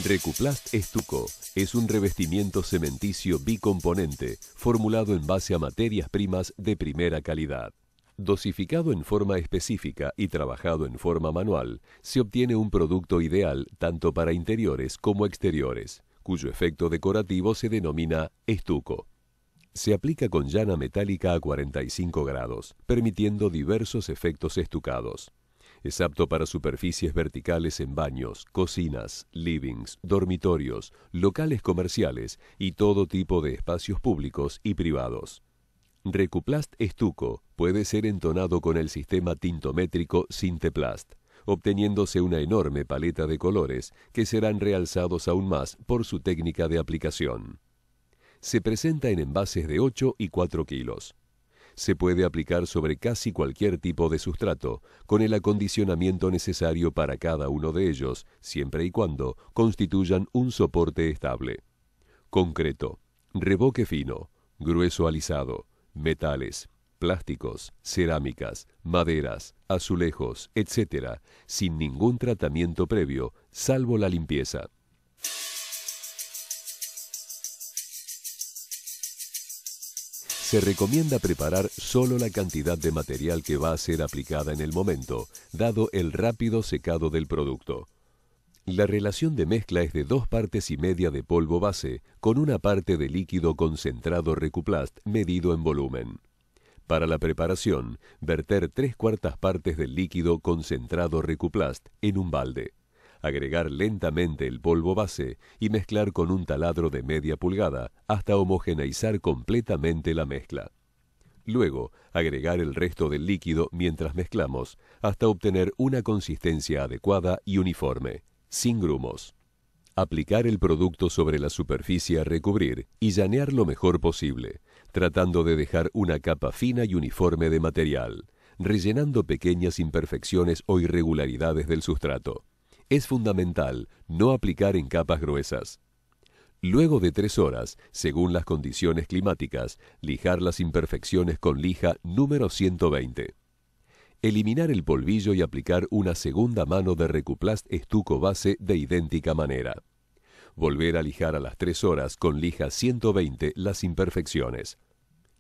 Recuplast Estuco es un revestimiento cementicio bicomponente formulado en base a materias primas de primera calidad. Dosificado en forma específica y trabajado en forma manual, se obtiene un producto ideal tanto para interiores como exteriores, cuyo efecto decorativo se denomina estuco. Se aplica con llana metálica a 45 grados, permitiendo diversos efectos estucados. Es apto para superficies verticales en baños, cocinas, livings, dormitorios, locales comerciales y todo tipo de espacios públicos y privados. Recuplast Estuco puede ser entonado con el sistema tintométrico Sinteplast, obteniéndose una enorme paleta de colores que serán realzados aún más por su técnica de aplicación. Se presenta en envases de 8 y 4 kilos. Se puede aplicar sobre casi cualquier tipo de sustrato, con el acondicionamiento necesario para cada uno de ellos, siempre y cuando constituyan un soporte estable. Concreto, revoque fino, grueso alisado, metales, plásticos, cerámicas, maderas, azulejos, etc., sin ningún tratamiento previo, salvo la limpieza. Se recomienda preparar solo la cantidad de material que va a ser aplicada en el momento, dado el rápido secado del producto. La relación de mezcla es de 2,5 partes de polvo base con 1 parte de líquido concentrado Recuplast medido en volumen. Para la preparación, verter 3/4 partes del líquido concentrado Recuplast en un balde. Agregar lentamente el polvo base y mezclar con un taladro de media pulgada hasta homogeneizar completamente la mezcla. Luego, agregar el resto del líquido mientras mezclamos hasta obtener una consistencia adecuada y uniforme, sin grumos. Aplicar el producto sobre la superficie a recubrir y llanear lo mejor posible, tratando de dejar una capa fina y uniforme de material, rellenando pequeñas imperfecciones o irregularidades del sustrato. Es fundamental no aplicar en capas gruesas. Luego de 3 horas, según las condiciones climáticas, lijar las imperfecciones con lija número 120. Eliminar el polvillo y aplicar una segunda mano de Recuplast Estuco base de idéntica manera. Volver a lijar a las 3 horas con lija 120 las imperfecciones.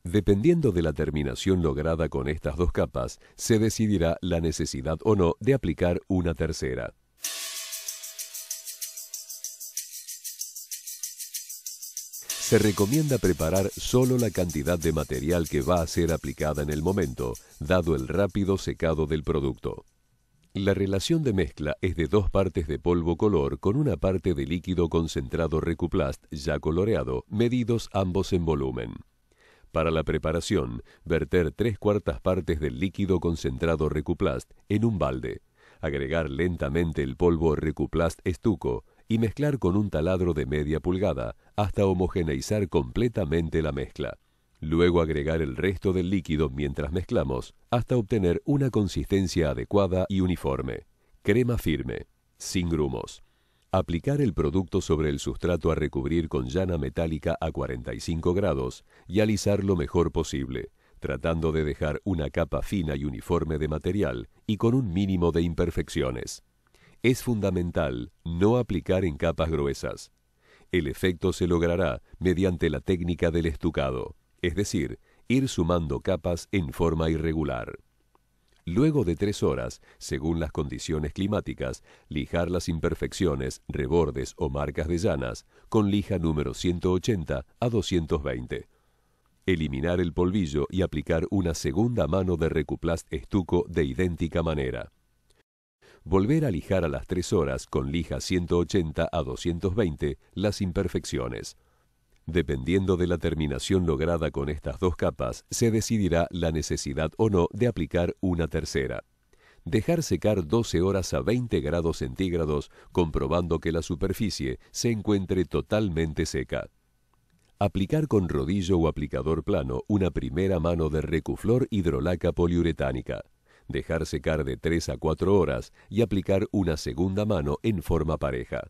Dependiendo de la terminación lograda con estas 2 capas, se decidirá la necesidad o no de aplicar una tercera. Se recomienda preparar solo la cantidad de material que va a ser aplicada en el momento, dado el rápido secado del producto. La relación de mezcla es de 2 partes de polvo color con 1 parte de líquido concentrado Recuplast ya coloreado, medidos ambos en volumen. Para la preparación, verter 3/4 partes del líquido concentrado Recuplast en un balde. Agregar lentamente el polvo Recuplast Estuco y mezclar con un taladro de media pulgada hasta homogeneizar completamente la mezcla. Luego agregar el resto del líquido mientras mezclamos hasta obtener una consistencia adecuada y uniforme. Crema firme, sin grumos. Aplicar el producto sobre el sustrato a recubrir con llana metálica a 45 grados y alisar lo mejor posible, tratando de dejar una capa fina y uniforme de material y con un mínimo de imperfecciones. Es fundamental no aplicar en capas gruesas. El efecto se logrará mediante la técnica del estucado, es decir, ir sumando capas en forma irregular. Luego de 3 horas, según las condiciones climáticas, lijar las imperfecciones, rebordes o marcas de llanas con lija número 180 a 220. Eliminar el polvillo y aplicar una segunda mano de Recuplast Estuco de idéntica manera. Volver a lijar a las 3 horas con lija 180 a 220 las imperfecciones. Dependiendo de la terminación lograda con estas 2 capas, se decidirá la necesidad o no de aplicar una tercera. Dejar secar 12 horas a 20 grados centígrados, comprobando que la superficie se encuentre totalmente seca. Aplicar con rodillo o aplicador plano una primera mano de Recuflor hidrolaca poliuretánica. Dejar secar de 3 a 4 horas y aplicar una segunda mano en forma pareja.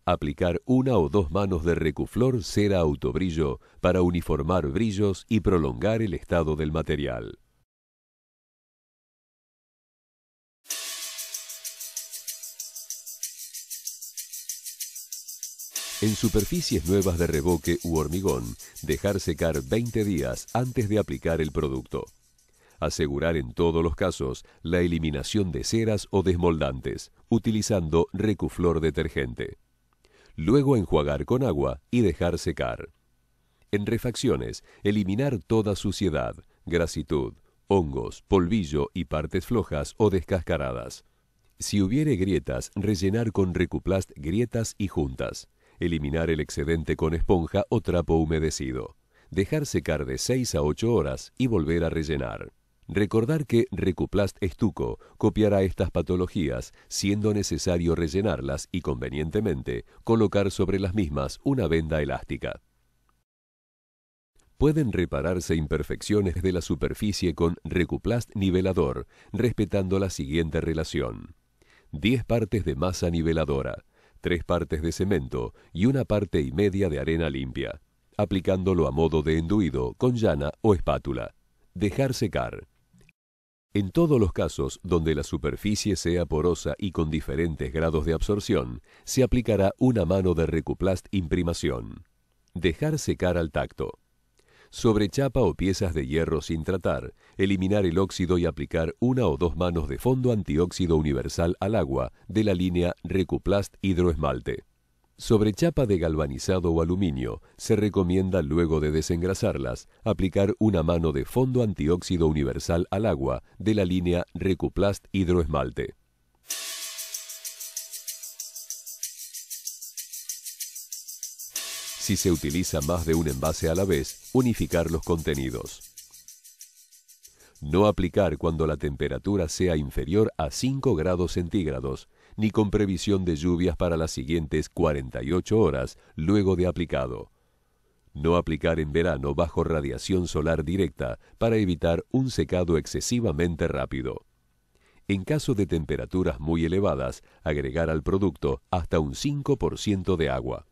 Aplicar 1 o 2 manos de Recuflor cera autobrillo para uniformar brillos y prolongar el estado del material. En superficies nuevas de revoque u hormigón, dejar secar 20 días antes de aplicar el producto. Asegurar en todos los casos la eliminación de ceras o desmoldantes, utilizando Recuflor detergente. Luego enjuagar con agua y dejar secar. En refacciones, eliminar toda suciedad, grasitud, hongos, polvillo y partes flojas o descascaradas. Si hubiere grietas, rellenar con Recuplast grietas y juntas. Eliminar el excedente con esponja o trapo humedecido. Dejar secar de 6 a 8 horas y volver a rellenar. Recordar que Recuplast Estuco copiará estas patologías, siendo necesario rellenarlas y, convenientemente, colocar sobre las mismas una venda elástica. Pueden repararse imperfecciones de la superficie con Recuplast nivelador, respetando la siguiente relación: 10 partes de masa niveladora, 3 partes de cemento y 1,5 partes de arena limpia, aplicándolo a modo de enduido con llana o espátula. Dejar secar. En todos los casos donde la superficie sea porosa y con diferentes grados de absorción, se aplicará una mano de Recuplast imprimación. Dejar secar al tacto. Sobre chapa o piezas de hierro sin tratar, eliminar el óxido y aplicar 1 o 2 manos de fondo antióxido universal al agua de la línea Recuplast hidroesmalte. Sobre chapa de galvanizado o aluminio, se recomienda, luego de desengrasarlas, aplicar una mano de fondo antióxido universal al agua de la línea Recuplast hidroesmalte. Si se utiliza más de un envase a la vez, unificar los contenidos. No aplicar cuando la temperatura sea inferior a 5 grados centígrados, ni con previsión de lluvias para las siguientes 48 horas luego de aplicado. No aplicar en verano bajo radiación solar directa para evitar un secado excesivamente rápido. En caso de temperaturas muy elevadas, agregar al producto hasta un 5% de agua.